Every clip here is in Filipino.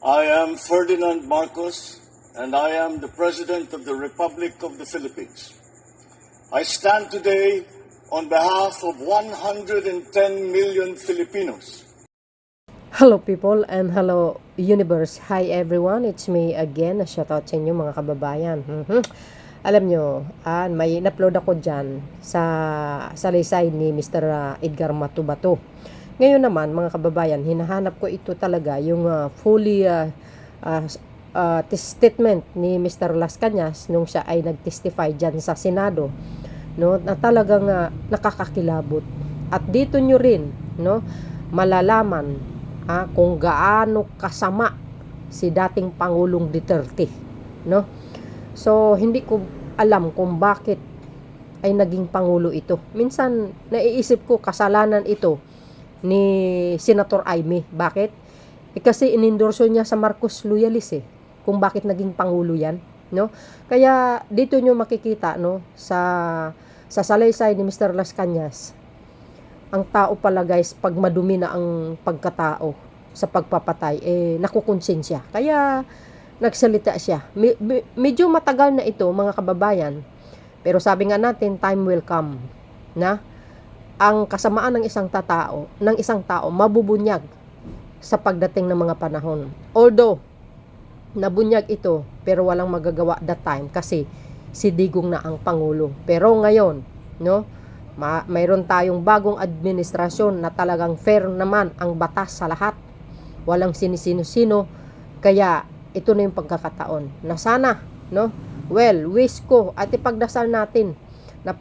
I am Ferdinand Marcos, and I am the President of the Republic of the Philippines. I stand today on behalf of 110 million Filipinos. Hello people and hello universe. Hi everyone, it's me again. Shoutout sa inyo mga kababayan. Alam nyo, may in-upload ako dyan sa salaysay ni Mr. Edgar Matubato. Ngayon naman mga kababayan, hinahanap ko ito talaga yung fully statement ni Mr. Las Cañas nung siya ay nag-testify dyan sa Senado, no, na talagang nakakakilabot. At dito nyo rin, no, malalaman kung gaano kasama si dating Pangulong Duterte, no. So hindi ko alam kung bakit ay naging pangulo ito. Minsan naiisip ko kasalanan ito ni Senator Amy. Bakit? Kasi inendorso niya sa Marcos loyalist kung bakit naging pangulo yan, no? Kaya dito nyo makikita, no, sa salaysay ni Mr. Las Cañas, ang tao pala guys, pag madumi na ang pagkatao sa pagpapatay, nakukonsensya. Kaya nagsalita siya. Medyo matagal na ito mga kababayan, pero sabi nga natin, time will come na ang kasamaan ng isang tao mabubunyag sa pagdating ng mga panahon. Although nabunyag ito, pero walang magagawa that time kasi si Digong na ang pangulo. Pero ngayon, no, mayroon tayong bagong administrasyon na talagang fair naman ang batas sa lahat. Walang sinisino-sino. Kaya ito na yung pagkakataon na sana, no, wish ko at ipagdasal natin na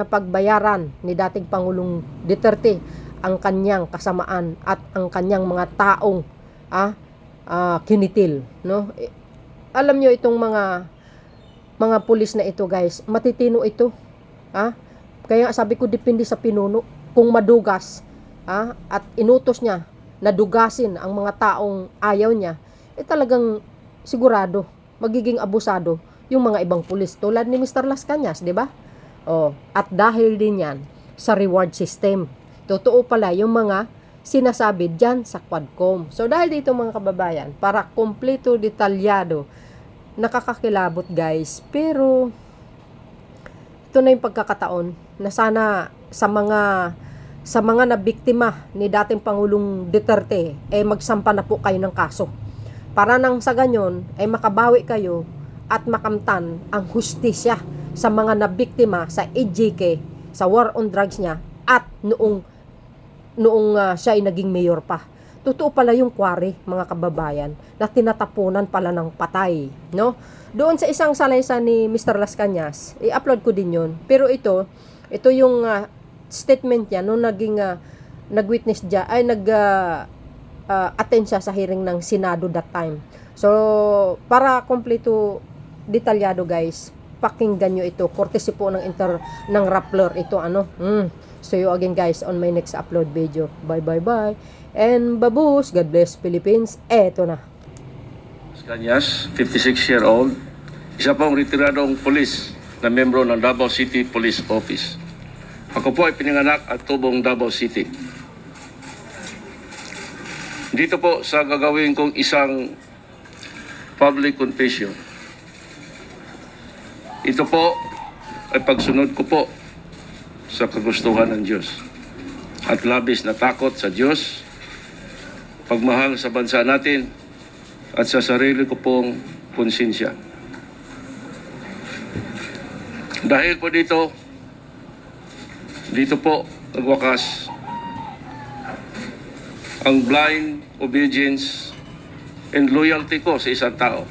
pagbayaran ni dating Pangulong Duterte ang kanyang kasamaan at ang kanyang mga taong kinitil, no. Alam nyo itong mga pulis na ito guys, matitino ito, kaya sabi ko depende sa pinuno kung madugas, at inutos niya na dugasin ang mga taong ayaw niya, talagang sigurado magiging abusado yung mga ibang pulis tulad ni Mr. Las Cañas, di ba? At dahil din yan sa reward system. Totoo pala yung mga sinasabi dyan sa Quadcom. So dahil dito mga kababayan, para kompleto detalyado, nakakakilabot guys, pero ito na yung pagkakataon na sana sa mga nabiktima ni dating Pangulong Duterte, magsampa na po kayo ng kaso. Para nang sa ganyon, makabawi kayo at makamtan ang hustisya sa mga nabiktima sa EJK, sa war on drugs niya, at noong siya ay naging mayor pa. Totoo pala yung quarry, mga kababayan, na tinatapunan pala ng patay, no? Doon sa isang salaysay ni Mr. Las Cañas, i-upload ko din yun. Pero ito yung statement niya nung nag-witness siya, attend siya sa hearing ng Senado that time. So, para kompleto detalyado guys, pakinggan nyo ito. Courtesy po ng Rappler ito, So you again guys on my next upload video. Bye. And babus, God bless Philippines. Eto na. Cañas, 56-year-old, isa pong retiradong pulis na membro ng Davao City Police Office. Ako po ay pinanganak at tubong Davao City. Dito po sa gagawin kong isang public confession. Ito po ay pagsunod ko po sa kagustuhan ng Diyos at labis na takot sa Diyos, pagmahal sa bansa natin at sa sarili ko pong konsensya. Dahil po dito po nagwakas ang blind obedience and loyalty ko sa isang tao,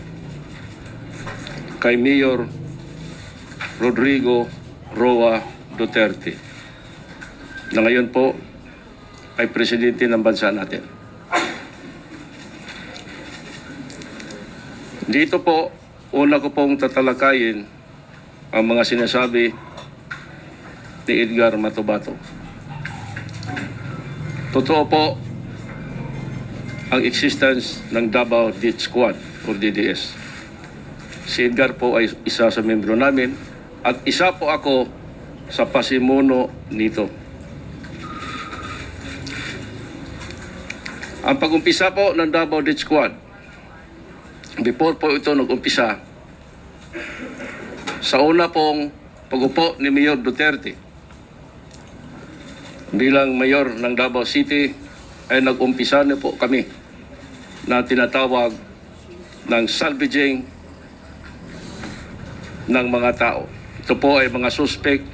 kay Mayor Rodrigo Roa Duterte, na ngayon po ay presidente ng bansa natin. Dito po, una ko pong tatalakayin ang mga sinasabi ni Edgar Matubato. Totoo po ang existence ng Davao Death Squad or DDS. Si Edgar po ay isa sa membro namin at isa po ako sa pasimuno nito. Ang pag-umpisa po ng Davao Death Squad, before po ito nag-umpisa, sa una pong pag-upo ni Mayor Duterte bilang mayor ng Davao City, ay nag-umpisa na po kami na tinatawag ng salvaging ng mga tao. Ito po ay mga suspect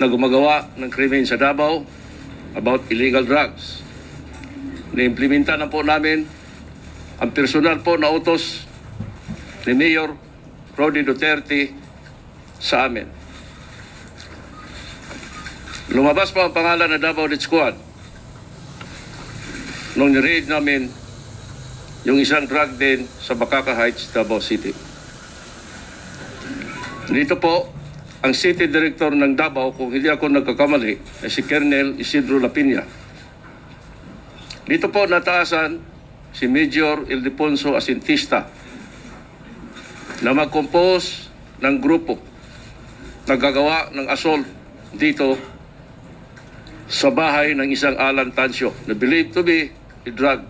na gumagawa ng krimen sa Davao about illegal drugs. Na-implementa na po namin ang personal po na utos ni Mayor Rody Duterte sa amin. Lumabas po ang pangalan na Davao Death Squad nung ni-raid namin yung isang drug den sa Bacaca Heights, Davao City. Dito po, ang City Director ng Davao, kung hindi ako nagkakamali, ay si Colonel Isidro Lapina. Dito po nataasan si Major Ildefonso Asintista na mag-compose ng grupo na gagawa ng assault dito sa bahay ng isang Alan Tancio na believed to be a drug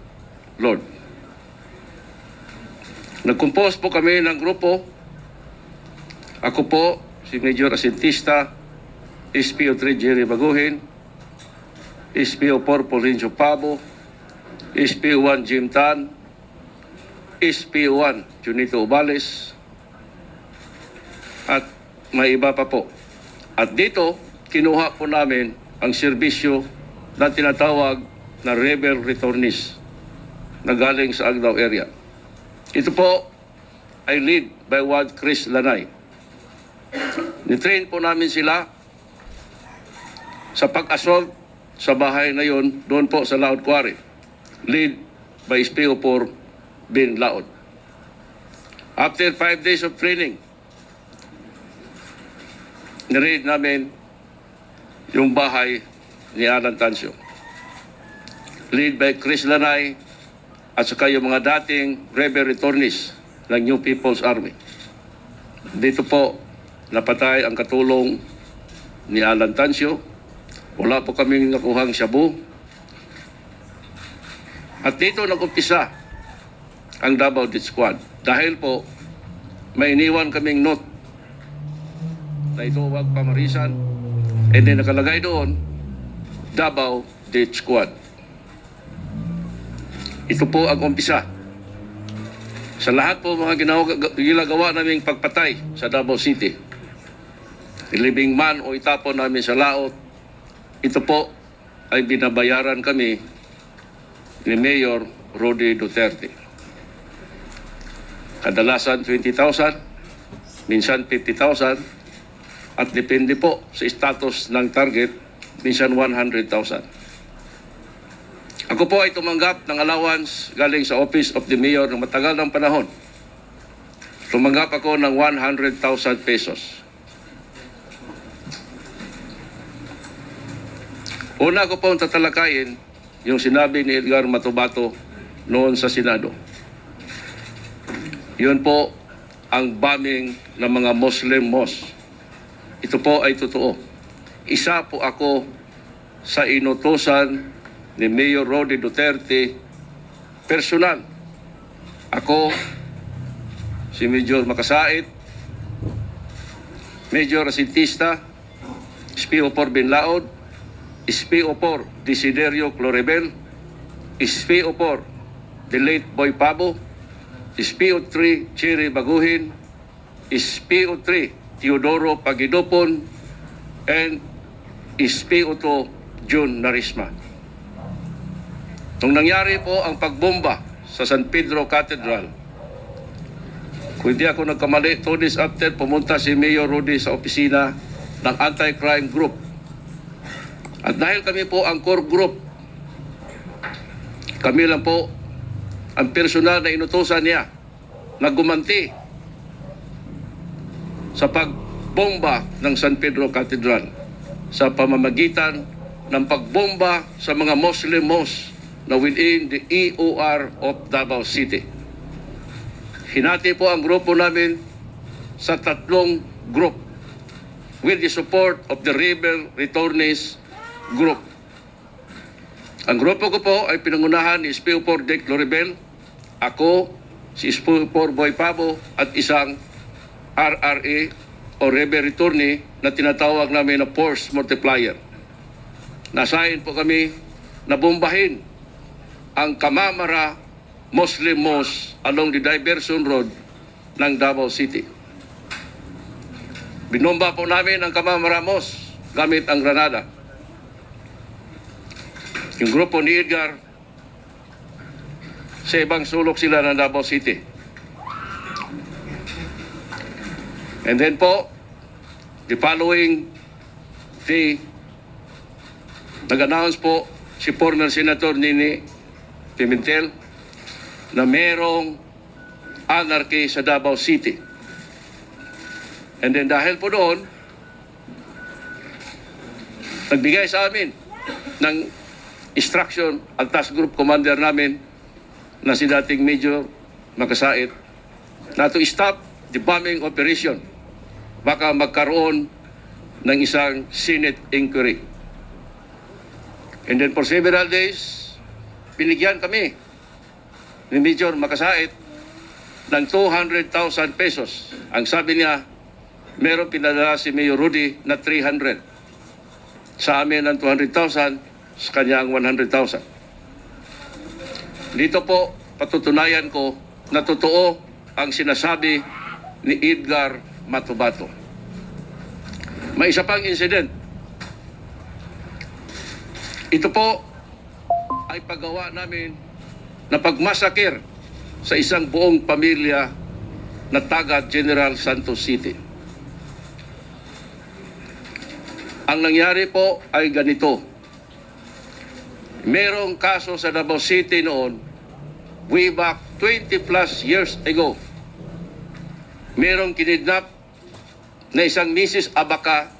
lord. Nag-compose po kami ng grupo. Ako po, si Major Asintista, SPO3 Jerry Baguhin, SPO4 Paulincio Pabo, SPO1 Jim Tan, SPO1 Junito Ubales, at may iba pa po. At dito, kinuha po namin ang serbisyo na tinatawag na rebel returnees na galing sa Agdao area. Ito po ay lead by one Chris Lanay. Nitrain po namin sila sa pag-assault sa bahay na yon doon po sa Laod Quarry. Lead by SPO4 Bin Laod. After 5 days of training, ni-raid namin yung bahay ni Alan Tancio. Lead by Chris Lanay at saka yung mga dating rebel returnees ng New People's Army. Dito po, napatay ang katulong ni Alan Tancio. Wala po kaming nakuhang shabu. At dito nag-umpisa ang Davao Death Squad. Dahil po, may iniwan kaming note na ito huwag pamarisan. And then nakalagay doon, Davao Death Squad. Ito po ang umpisa. Sa lahat po mga ginagawa naming pagpatay sa Davao City, ilibing man o itapon namin sa laot, ito po ay binabayaran kami ni Mayor Rody Duterte. Kadalasan 20,000, minsan 50,000, at depende po sa status ng target, minsan 100,000. Ako po ay tumanggap ng allowance galing sa Office of the Mayor ng matagal ng panahon. Tumanggap ako ng 100,000 pesos. Una ko po tatalakayin yung sinabi ni Edgar Matubato noon sa Senado. Yun po ang bombing ng mga Muslim mosque. Ito po ay totoo. Isa po ako sa inutusan ni Mayor Rody Duterte personal. Ako, si Major Makasait, Major Asintista, SPO4 Bin Laod, SPO4 Desiderio Clorebel, SPO4 the late Boy Pabo, SPO3 Cherry Baguhin, SPO3 Teodoro Pagidopon, and SPO2 June Narisma. Nung nangyari po ang pagbomba sa San Pedro Cathedral, kung hindi ako nagkamali, 2 days after, pumunta si Mayor Rody sa opisina ng anti-crime group. At dahil kami po ang core group, kami lang po ang personal na inutusan niya na gumanti sa pagbomba ng San Pedro Cathedral sa pamamagitan ng pagbomba sa mga Muslim mosques na within the EOR of Davao City. Hinati po ang grupo namin sa 3 group with the support of the rebel returnees group. Ang grupo ko po ay pinangunahan ni SPO4 Dick Loribel, ako, si SPO4 Boy Pabo at isang RRA o Rebel Returnee na tinatawag namin na Force Multiplier. Nasahin po kami na bombahin ang Kamamara Muslim Mosque along the Diversion Road ng Davao City. Binomba po namin ang Kamamara Mosque gamit ang granada. Yung grupo ni Edgar, sa ibang sulok sila ng Davao City. And then po, the following day, nag-announce po si former Senator Nini Pimentel na merong anarchy sa Davao City. And then dahil po doon, nagbigay sa amin ng instruction ang task group commander namin na si dating Major Makasait na to stop the bombing operation. Baka magkaroon ng isang Senate inquiry. And then for several days, binigyan kami ni Major Makasait ng 200,000 pesos. Ang sabi niya, meron pinadala si Mayor Rudy na 300. Sa amin ang 200,000, sa kanya ang 100,000. Dito po, patutunayan ko na totoo ang sinasabi ni Edgar Matubato. May isa pang incident. Ito po ay paggawa namin na pagmasakir sa isang buong pamilya na taga General Santos City. Ang nangyari po ay ganito. Merong kaso sa Davao City noon, way back 20 plus years ago. Merong kinidnap na isang Mrs. Abaca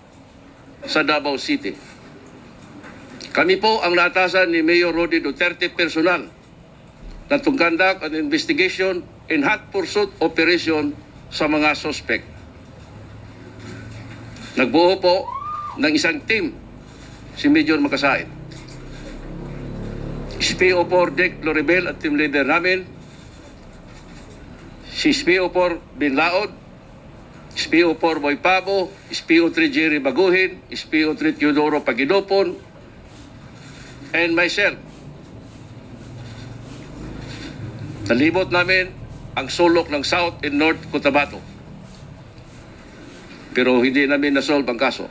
sa Davao City. Kami po ang naatasan ni Mayor Rody Duterte personal na to conduct an investigation and hot pursuit operation sa mga suspect. Nagbuo po ng isang team si Major Makasait. SPO4 Dick Loribel at team leader namin, si SPO4 Bin Laod, SPO4 Boy Pabo, SPO3 Jerry Baguhin, SPO3 Teodoro Pagidopon, and myself. Nalibot namin ang sulok ng South and North Cotabato. Pero hindi namin nasolve ang kaso.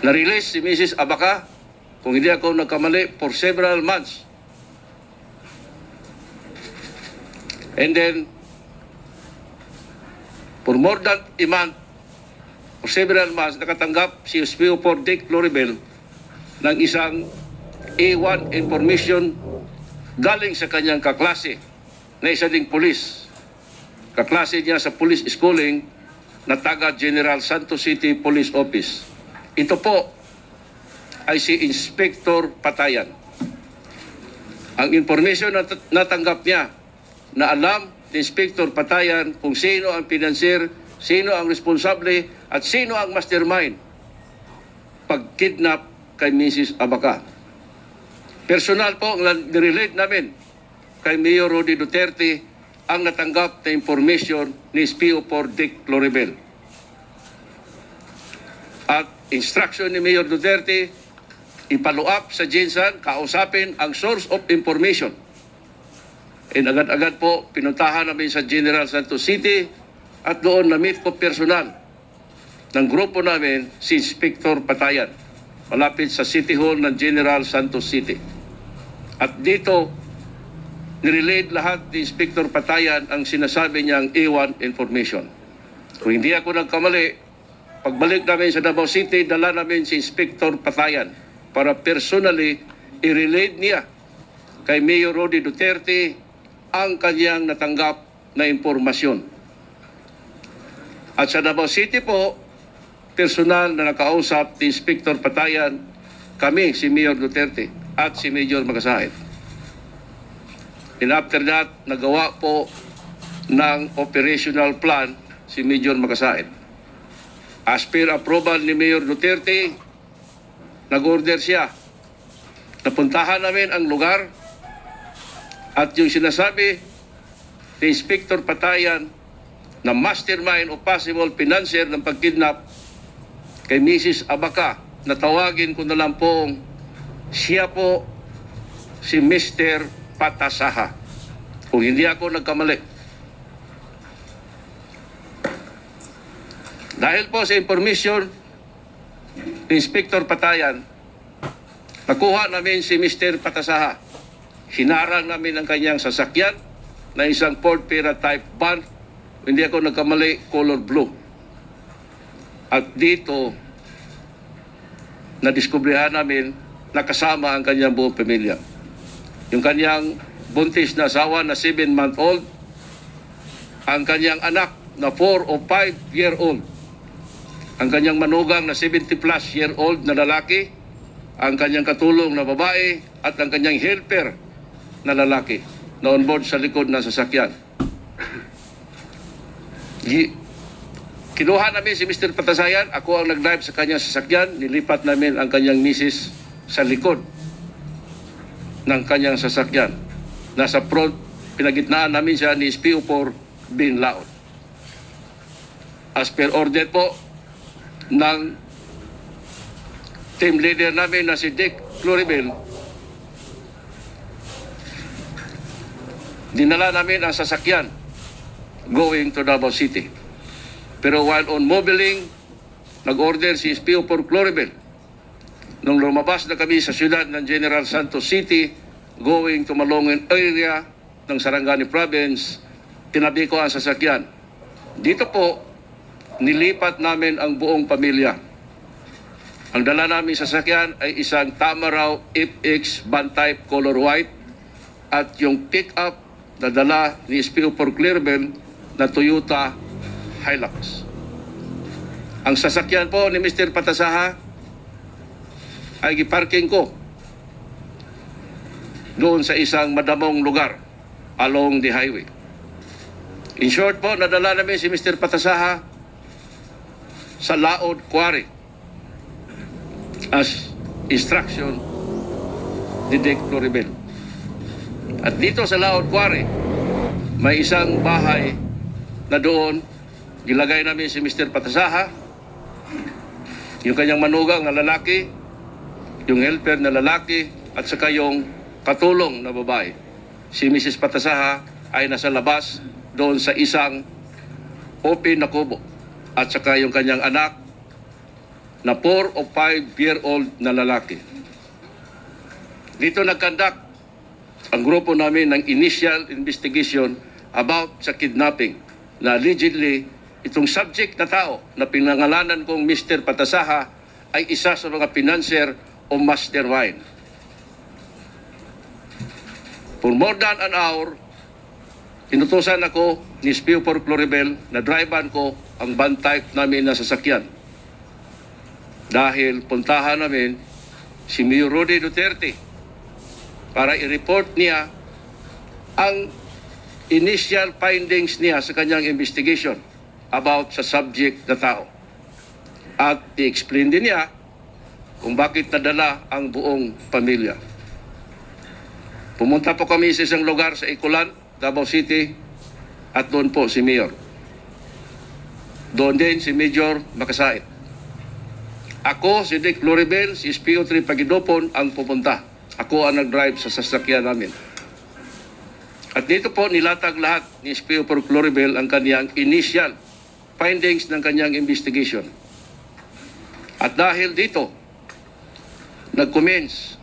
Na-release si Mrs. Abaca, kung hindi ako nagkamali, for several months. And then, for more than a month, for several months, nakatanggap si SPO4 Dick Loribel ng isang A1 information galing sa kanyang kaklase na isa ding pulis. Kaklase niya sa police schooling na taga General Santos City Police Office. Ito po ay si Inspector Patayan. Ang information na natanggap niya na alam ni Inspector Patayan kung sino ang financier, sino ang responsable at sino ang mastermind pag-kidnap kay Mrs. Abaca. Personal po ang nirelate namin kay Mayor Rody Duterte ang natanggap na information ni SPO4 Dick Loribel. At instruction ni Mayor Duterte, ipalo up sa Jinsan, kausapin ang source of information. And agad-agad po, pinuntahan namin sa General Santos City at doon na-meet ko personal ng grupo namin si Inspector Patayan, malapit sa City Hall ng General Santos City. At dito, nirelate lahat ni Inspector Patayan ang sinasabi niyang A1 information. Kung hindi ako nagkamali, pagbalik namin sa Davao City, dala namin si Inspector Patayan para personally i-relate niya kay Mayor Rody Duterte ang kanyang natanggap na impormasyon. At sa Davao City po, personal na nakausap ni Inspector Patayan, kami, si Mayor Duterte at si Major Makasait. And after that, nagawa po ng operational plan si Major Makasait. As per approval ni Mayor Duterte, nag-order siya Napuntahan namin ang lugar at yung sinasabi ni Inspector Patayan na mastermind o possible financier ng pagkidnap kay Mrs. Abaca, na tawagin ko na lang pong siya po si Mr. Patasaha. Kung hindi ako nagkamali. Dahil po sa information ni Inspector Patayan, nakuha namin si Mr. Patasaha. Hinarang namin ang kanyang sasakyan na isang Ford Fiera type van. Hindi ako nagkamali, color blue. At dito, nadiskubrihan namin nakasama ang kanyang buong pamilya. Yung kanyang buntis na asawa na 7-month-old, ang kanyang anak na 4 o 5-year-old, ang kanyang manugang na 70-plus-year-old na lalaki, ang kanyang katulong na babae, at ang kanyang helper na lalaki na on board sa likod ng sasakyan. Kinuha namin si Mr. Patasayan, ako ang nag-drive sa kanyang sasakyan, nilipat namin ang kanyang misis sa likod ng kanyang sasakyan. Nasa front, pinagitnaan namin siya ni SPO4 Bin Laon. As per order po ng team leader namin na si Dick Floribel, dinala namin ang sasakyan going to Davao City. Pero while on mobiling, nag-order si SPO4 Floribel. Nung lumabas na kami sa siyudad ng General Santos City, going to Malongan area ng Sarangani Province, tinabi ko ang sasakyan. Dito po, nilipat namin ang buong pamilya. Ang dala namin sasakyan ay isang Tamaraw FX van type color white at yung pick-up na dala ni SPO4 Floribel na Toyota Hilux. Ang sasakyan po ni Mr. Patasaha ay giparking ko doon sa isang madamong lugar along the highway. In short po, nadala namin si Mr. Patasaha sa Laod Quarry as instruction ni Dick Floribel. At dito sa Laod Quarry, may isang bahay na doon gilagay namin si Mr. Patasaha, yung kanyang manugang na lalaki, yung helper na lalaki, at saka yung katulong na babae. Si Mrs. Patasaha ay nasa labas doon sa isang open na kubo. At saka yung kanyang anak na 4 o 5-year-old na lalaki. Dito nagkandak ang grupo namin ng initial investigation about sa kidnapping na allegedly itong subject na tao na pinangalanan kong Mr. Patasaha ay isa sa mga financier o mastermind. For more than an hour, inutusan ako ni SPO4 Floribel na drivean ko ang van type namin na sasakyan. Dahil puntahan namin si Mayor Rody Duterte para i-report niya ang initial findings niya sa kanyang investigation about sa subject na tao. At i-explain din niya kung bakit nadala ang buong pamilya. Pumunta po kami sa isang lugar sa Icolan, Davao City, at doon po si Mayor. Doon din si Major Makasait. Ako, si Dick Floribel, si SPO3 Pagidopon ang pupunta. Ako ang nag-drive sa sasakyan namin. At dito po nilatag lahat ni SPO4 Floribel ang kanyang initial findings ng kanyang investigation. At dahil dito, nag-commence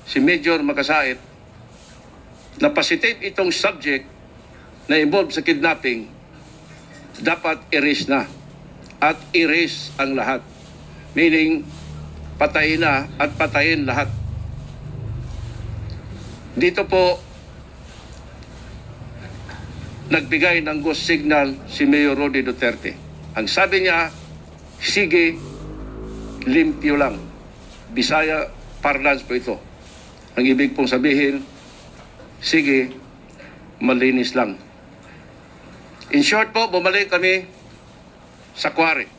si Major Makasait na positive itong subject na involved sa kidnapping, dapat erase na at erase ang lahat. Meaning, patayin na at patayin lahat. Dito po, nagbigay ng ghost signal si Mayor Rody Duterte. Ang sabi niya, sige, limpyo lang. Bisaya parlance po ito. Ang ibig pong sabihin, sige, malinis lang. In short po, bumalik kami sa quarry.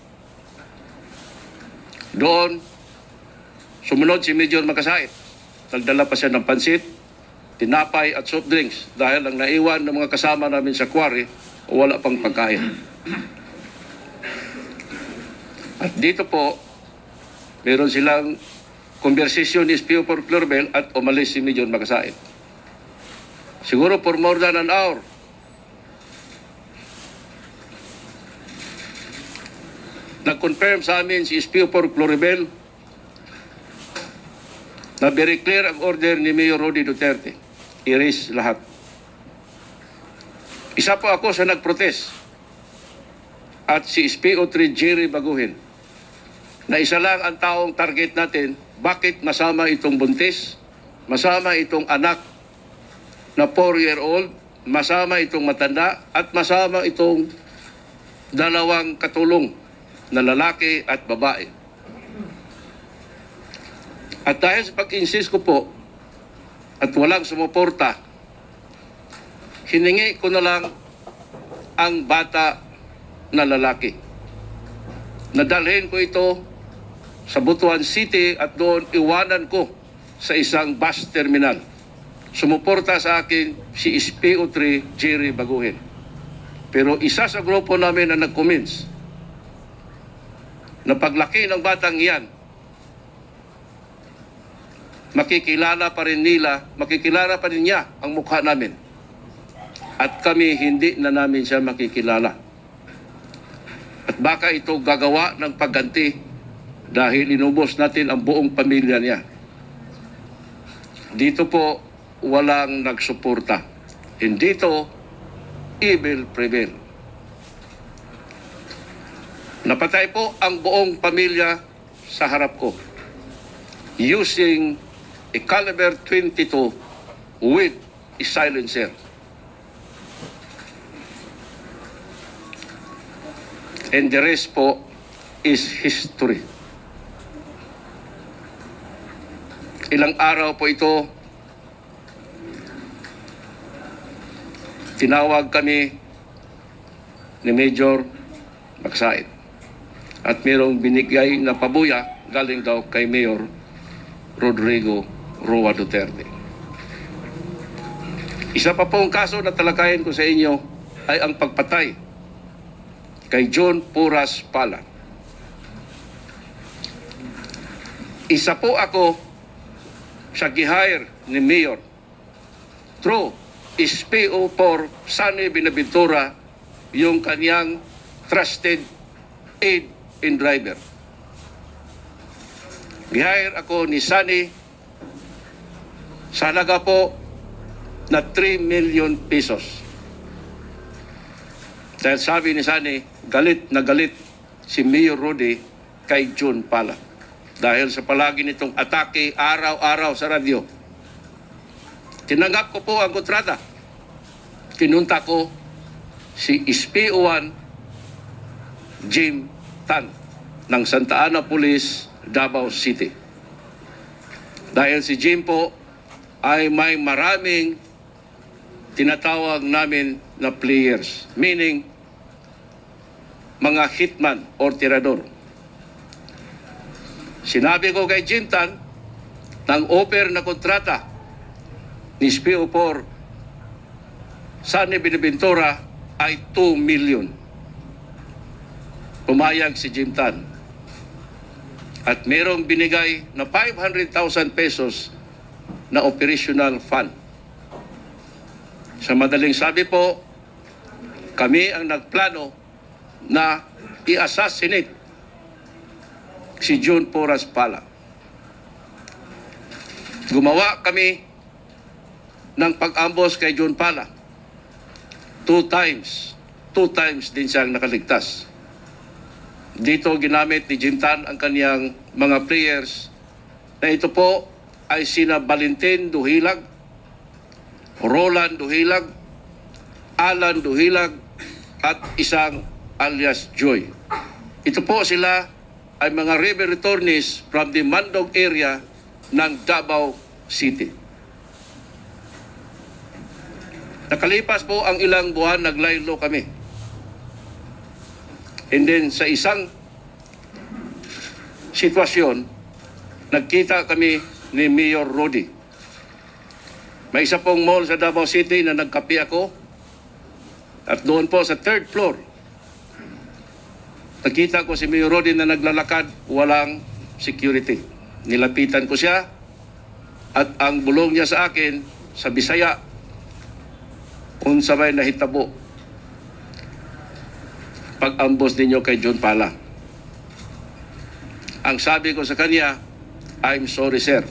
Doon, sumunod si Major Makasait nagdala pa siya ng pansit, tinapay at soft drinks dahil ang naiwan ng mga kasama namin sa quarry wala pang pagkain. At dito po, meron silang konversasyon ni SPO for Clorbel at umalis si Major Makasain. Siguro for more than an hour. Nag-confirm sa amin si SPO for Clorbel na very clear ang order ni Mayor Rody Duterte. Erase lahat. Isa po ako sa nag-protest at si SPO3 Jerry Baguhin na isa lang ang taong target natin. Bakit masama itong buntis? Masama itong anak na 4-year-old? Masama itong matanda? At masama itong dalawang katulong na lalaki at babae? At dahil sa pag-insist ko po at walang sumuporta, hiningi ko na lang ang bata na lalaki. Nadalhin ko ito sa Butuan City at doon iwanan ko sa isang bus terminal. Sumuporta sa akin si SPO3 Jerry Baguhin. Pero isa sa grupo namin na nag-comments na paglaki ng batang iyan, makikilala pa rin niya ang mukha namin. At kami hindi na namin siya makikilala. At baka ito gagawa ng pagganti dahil inubos natin ang buong pamilya niya. Dito po walang nagsuporta. Hindi to evil prevail. Napatay po ang buong pamilya sa harap ko using a caliber 22 with a silencer. And the rest po is history. Ilang araw po ito, tinawag kami ni Major Makasain. At mayroong binigay na pabuya galing daw kay Mayor Rodrigo Roa Duterte. Isa pa pong kaso na talakayin ko sa inyo ay ang pagpatay kay John Puras Pala. Isa po ako sa gihire ni Mayor through SPO for Sunny Binaventura, yung kanyang trusted aid and driver. Gihire ako ni Sunny sa halaga po na 3 million pesos. Dahil sabi ni Sunny, galit na galit si Mayor Rody kay John Pala. Dahil sa palagi nitong atake araw-araw sa radyo. Tinanggap ko po ang kontrata. Kinunta ko si SPO1 Jim Tan ng Santa Ana Police, Davao City. Dahil si Jim po ay may maraming tinatawag namin na players, meaning mga hitman or tirador. Sinabi ko kay Jim Tan ng offer na kontrata ni SPO4 Sunny Binaventura ay 2 million. Pumayag si Jim Tan. At merong binigay na 500,000 pesos na operational fund. Sa madaling sabi po, kami ang nagplano na i-assassinate si John Puras Pala. Gumawa kami ng pag-ambos kay John Pala. 2 times din siyang nakaligtas. Dito ginamit ni Jim Tan ang kaniyang mga players na ito po ay sina Valentin Duhilag, Roland Duhilag, Alan Duhilag at isang alias Joy. Ito po sila ay mga river returnees from the Mandog area ng Davao City. Nakalipas po ang ilang buwan, naglaylo kami. And then sa isang sitwasyon, nagkita kami ni Mayor Rody. May isa pong mall sa Davao City na nagkape ako. At doon po sa third floor, nakita ko si Mayor Rodi na naglalakad, walang security. Nilapitan ko siya at ang bulong niya sa akin, sa Bisaya, unsa may nahitabo pag-ambos ninyo kay John Pala. Ang sabi ko sa kanya, I'm sorry sir.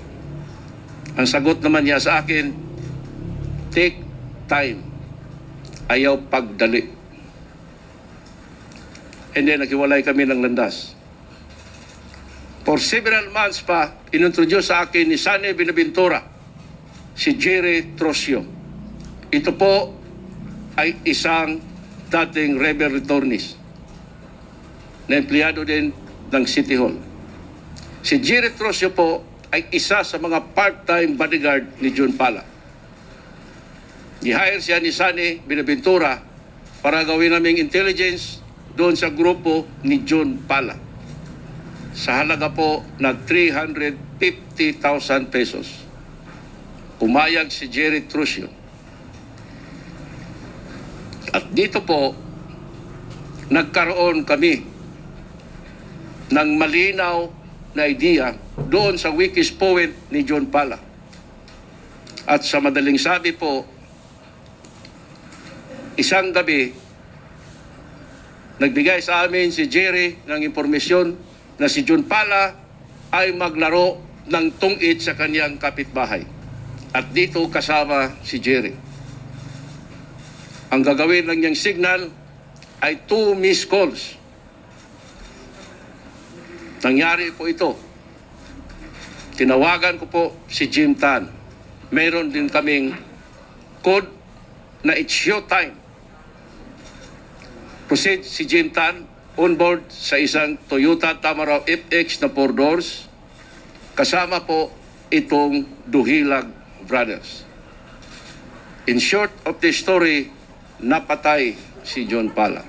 Ang sagot naman niya sa akin, take time. Ayaw pagdali. And then nakiwalay kami ng landas. For several months pa, inintroduce sa akin ni Sane Binaventura, si Jerry Trosio. Ito po ay isang dating rebel returnist na empleyado din ng City Hall. Si Jerry Trosio po ay isa sa mga part-time bodyguard ni John Pala. Ni-hire siya ni Sane Binaventura para gawin naming intelligence doon sa grupo ni John Pala sa halaga po na 350,000 pesos. Pumayag si Jerry Trosio. At dito po, nagkaroon kami ng malinaw na idea doon sa weakest point ni John Pala. At sa madaling sabi po, isang gabi, nagbigay sa amin si Jerry ng impormasyon na si John Pala ay maglaro ng tungit sa kanyang kapitbahay. At dito kasama si Jerry. Ang gagawin lang niyang signal ay 2 missed calls. Nangyari po ito. Tinawagan ko po si Jim Tan. Meron din kaming code na it's showtime. Proceed si Jim Tan on board sa isang Toyota Tamaraw FX na 4 doors. Kasama po itong Duhilag Brothers. In short of the story, napatay si John Pala.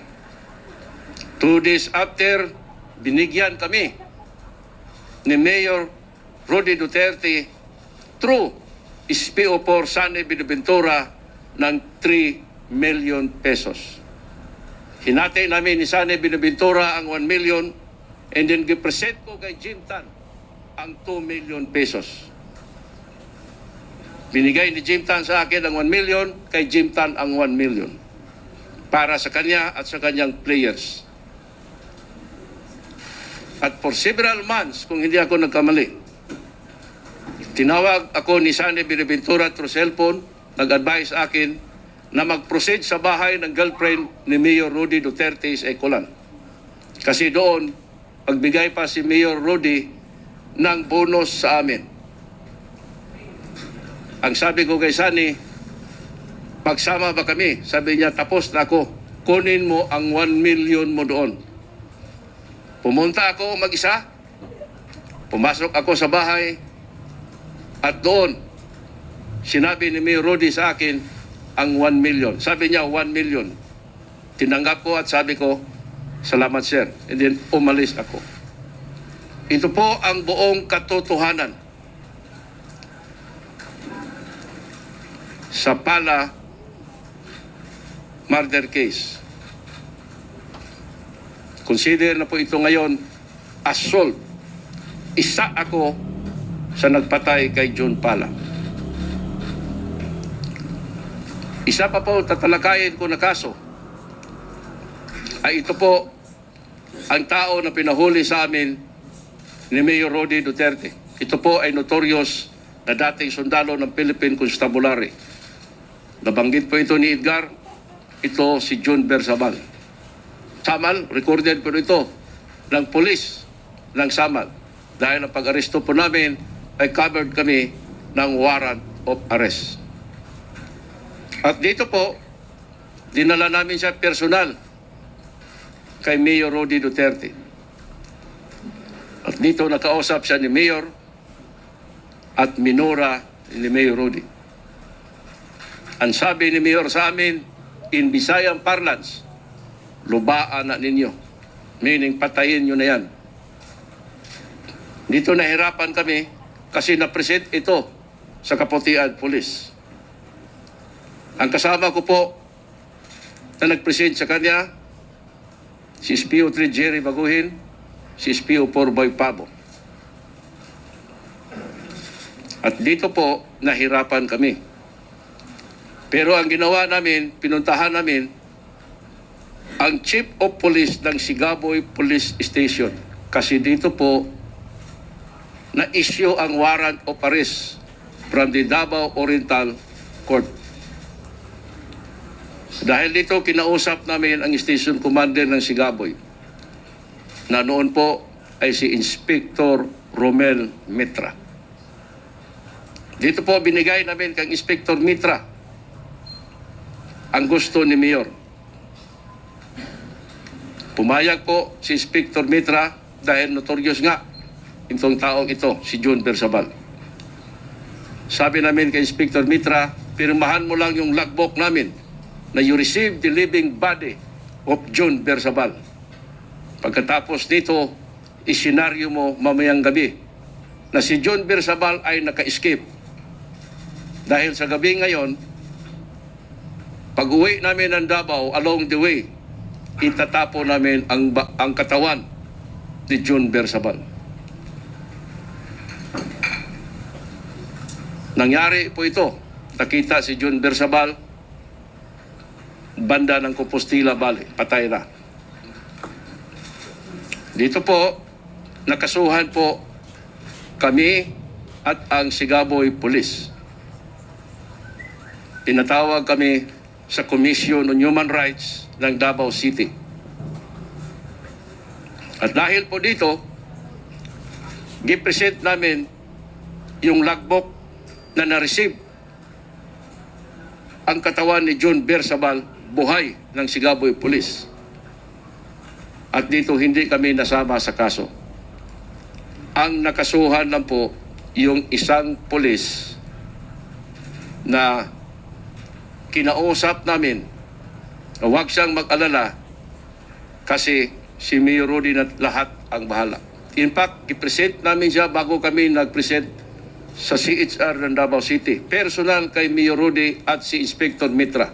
2 days after, binigyan kami ni Mayor Rodi Duterte through SPO4 Sane Binaventura ng 3 million pesos. Hinatay namin ni Sane Binaventura ang 1 million and then gipresent ko kay Jim Tan ang 2 million pesos. Binigay ni Jim Tan sa akin ang 1 million, kay Jim Tan ang 1 million. Para sa kanya at sa kanyang players. At for several months, kung hindi ako nagkamali, tinawag ako ni Sane Binaventura through cellphone, nag-advise sa akin na mag-proceed sa bahay ng girlfriend ni Mayor Rodi Duterte sa Ecolan. Kasi doon, pagbigay pa si Mayor Rodi ng bonus sa amin. Ang sabi ko kay Sani, pagsama ba kami? Sabi niya, tapos na ako. Kunin mo ang 1 million mo doon. Pumunta ako mag-isa. Pumasok ako sa bahay. At doon, sinabi ni Mayor Rodi sa akin, ang 1 million. Sabi niya, 1 million. Tinanggap ko at sabi ko, salamat sir. And then, umalis ako. Ito po ang buong katotohanan sa Pala murder case. Consider na po ito ngayon assault. Isa ako sa nagpatay kay John Pala. Isa pa po tatalakayin ko na kaso ay ito po ang tao na pinahuli sa amin ni Mayor Rodi Duterte. Ito po ay notorious na dating sundalo ng Philippine Constabulary. Nabanggit po ito ni Edgar. Ito si John Bersabal. Samal, recorded po ito ng polis ng Samal. Dahil ang pag-aresto po namin ay covered kami ng warrant of arrest. At dito po, dinala namin siya personal kay Mayor Rodi Duterte. At dito nakausap siya ni Mayor at minura ni Mayor Rodi. Ang sabi ni Mayor sa amin, in Bisayang parlance, lubaan na ninyo. Meaning, patayin nyo na yan. Dito nahirapan kami kasi na-present ito sa Kaputian Police. Ang kasama ko po na nag-present sa kanya, si SPO3 Jerry Baguhin, si SPO4 Boy Pabo. At dito po, nahirapan kami. Pero ang ginawa namin, pinuntahan namin, ang Chief of Police ng Sigaboy Police Station. Kasi dito po, na-issue ang warrant of arrest from the Davao Oriental Court. Dahil dito, kinausap namin ang station commander ng Sigaboy, na noon po ay si Inspector Romel Mitra. Dito po, binigay namin kang Inspector Mitra ang gusto ni Mayor. Pumayag po si Inspector Mitra dahil notorious nga itong taong ito, si John Bersabal. Sabi namin kay Inspector Mitra, pirmahan mo lang yung logbook namin na you receive the living body of John Bersabal. Pagkatapos nito, isenaryo mo mamayang gabi na si John Bersabal ay naka-escape. Dahil sa gabi ngayon, pag-uwi namin ng Davao, along the way, itatapo namin ang katawan ni John Bersabal. Nangyari po ito. Nakita si John Bersabal, banda ng Compostela Valley, patay na. Dito po, nakasuhan po kami at ang Sigaboy Police. Tinatawag kami sa Commission on Human Rights ng Davao City. At dahil po dito, gipresent namin yung logbook na na-receive ang katawan ni John Bersabal buhay ng Sigaboy Police. At dito hindi kami nasama sa kaso. Ang nakasuhan lang po yung isang pulis na kinausap namin na huwag siyang mag-alala kasi si Mayor Rudy na lahat ang bahala. In fact, i-present namin siya bago kami nag-present sa CHR ng Davao City. Personal kay Mayor Rudy at si Inspector Mitra.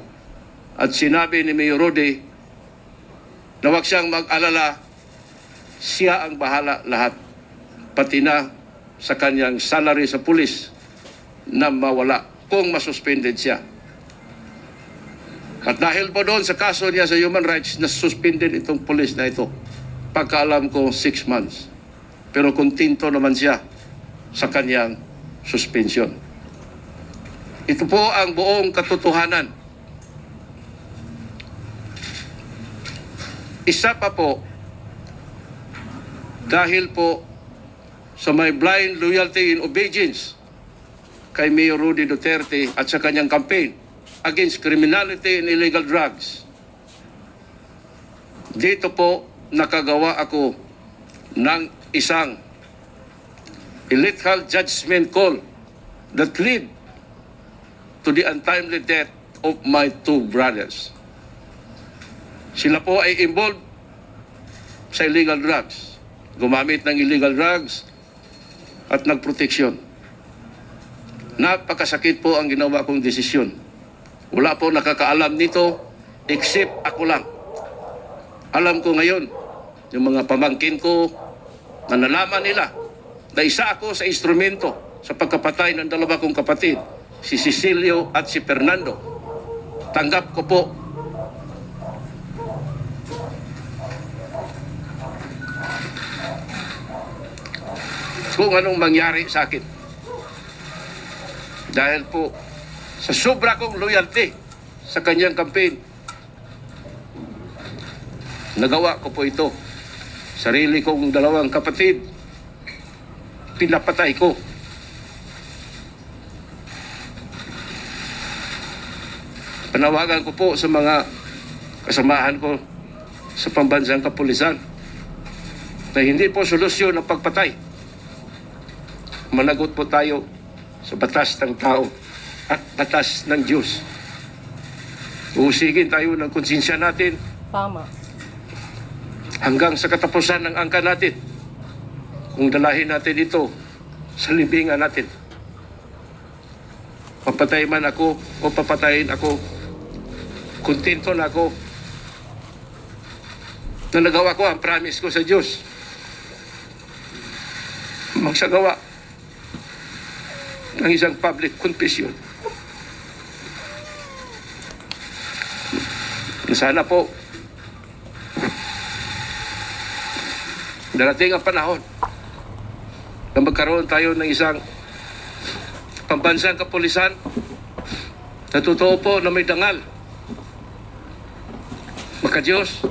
At sinabi ni Mayor Rudy na huwag siyang mag-alala, siya ang bahala lahat. Pati na sa kanyang salary sa pulis na mawala kung masuspended siya. At dahil po doon sa kaso niya sa human rights, na-suspended itong pulis na ito. Pagkaalam ko, 6 months. Pero kontinto naman siya sa kanyang suspension. Ito po ang buong katotohanan. Isa pa po, dahil po sa may blind loyalty and obedience kay Mayor Rudy Duterte at sa kanyang campaign against criminality and illegal drugs, dito po nakagawa ako ng isang illegal judgment call that led to the untimely death of my 2 brothers. Sila po ay involved sa illegal drugs. Gumamit ng illegal drugs at nagproteksyon. Napakasakit po ang ginawa kong desisyon. Wala po nakakaalam nito except ako lang. Alam ko ngayon, yung mga pamangkin ko, na nalaman nila na isa ako sa instrumento sa pagkapatay ng 2 kong kapatid, si Cecilio at si Fernando. Tanggap ko po kung anong mangyari sa akin. Dahil po sa sobra kong loyalty sa kanyang campaign, nagawa ko po ito. Sarili kong 2 kapatid, pinapatay ko. Panawagan ko po sa mga kasamahan ko sa pambansang kapulisan na hindi po solusyon ang pagpatay. Managot po tayo sa batas ng tao at batas ng Diyos. Usigin tayo ng konsensya natin. Tama. Hanggang sa katapusan ng angka natin. Kung dalahin natin ito sa libingan natin. Papatay man ako o papatayin ako, kontento na ako na nagawa ko ang promise ko sa Diyos. Magsagawa ng isang public confession. Sana po darating ang panahon na magkaroon tayo ng isang pambansang kapulisan na totoo po na may dangal, maka-Diyos,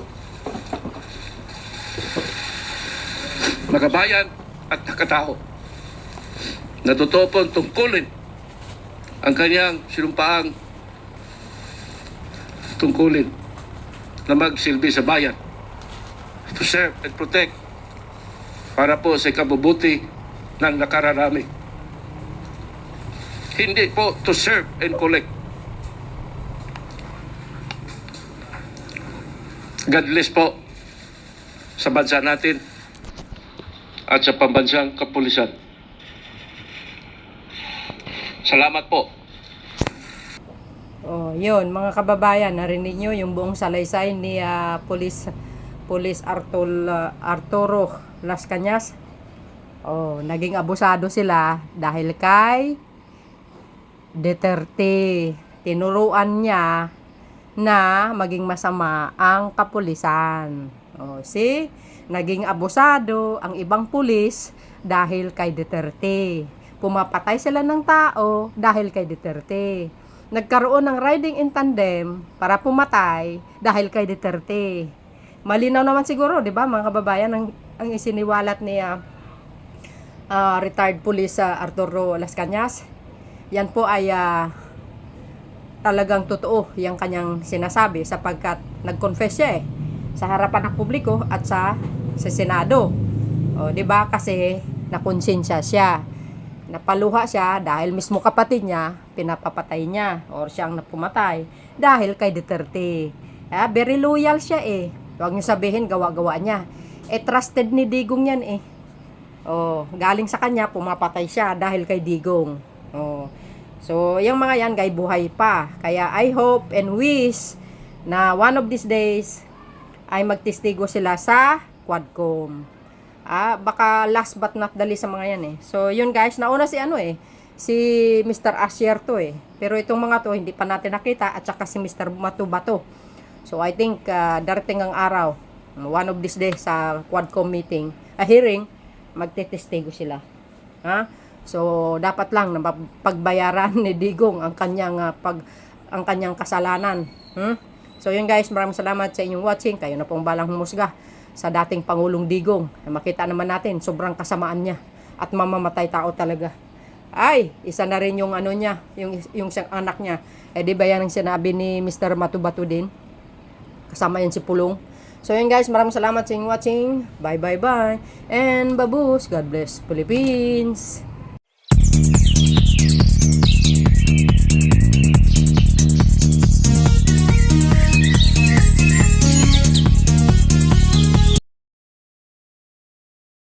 makabayan at nakatao, na totoo po tungkulin ang kanyang sinumpaang tungkulin na magsilbi sa bayan, to serve and protect para po sa ikabubuti ng nakararami. Hindi po to serve and collect. God bless po sa bansa natin at sa pambansang kapulisan. Salamat po. Oh, yun mga kababayan, narinig nyo yung buong salaysay ni Police Arturo Las Cañas. Oh, naging abusado sila dahil kay Duterte. Tinuruan niya na maging masama ang kapulisan. Oh, see? Naging abusado ang ibang pulis dahil kay Duterte. Pumapatay sila ng tao dahil kay Duterte. Nagkaroon ng riding in tandem para pumatay dahil kay Duterte. Malinaw naman siguro, 'di ba, mga kababayan, ang isiniwalat ni retired police Arturo Las Cañas. Yan po ay talagang totoo yung kanyang sinasabi sapagkat nag-confess siya sa harapan ng publiko at sa Senado. O, 'di ba? Kasi nakonsensya siya. Napaluha siya dahil mismo kapatid niya pinapapatay niya or siyang napumatay dahil kay Duterte. Very loyal siya Huwag niyo sabihin gawa-gawa niya. Trusted ni Digong yan Oh, galing sa kanya pumapatay siya dahil kay Digong. Oh. So, yung mga yan buhay pa. Kaya I hope and wish na one of these days ay magtestigo sila sa Quadcom. Baka last but not the least sa mga yan So, yun guys, nauna si si Mr. Asher to Pero itong mga to, hindi pa natin nakita at saka si Mr. Matubato. So, I think darating ang araw, one of these days sa Quadcom meeting, hearing, magtetestigo sila. So, dapat lang na pagbayaran ni Digong ang kanyang kasalanan. So, yun guys, maraming salamat sa inyong watching. Kayo na pong balang humusga sa dating Pangulong Digong. Makita naman natin, sobrang kasamaan niya at mamamatay tao talaga. Isa na rin yung niya, yung siyang anak niya. Di ba yan ang sinabi ni Mr. Matubato din? Kasama yan si Pulong. So yun guys, maraming salamat sa inyong watching. Bye bye bye. And babus, God bless Philippines.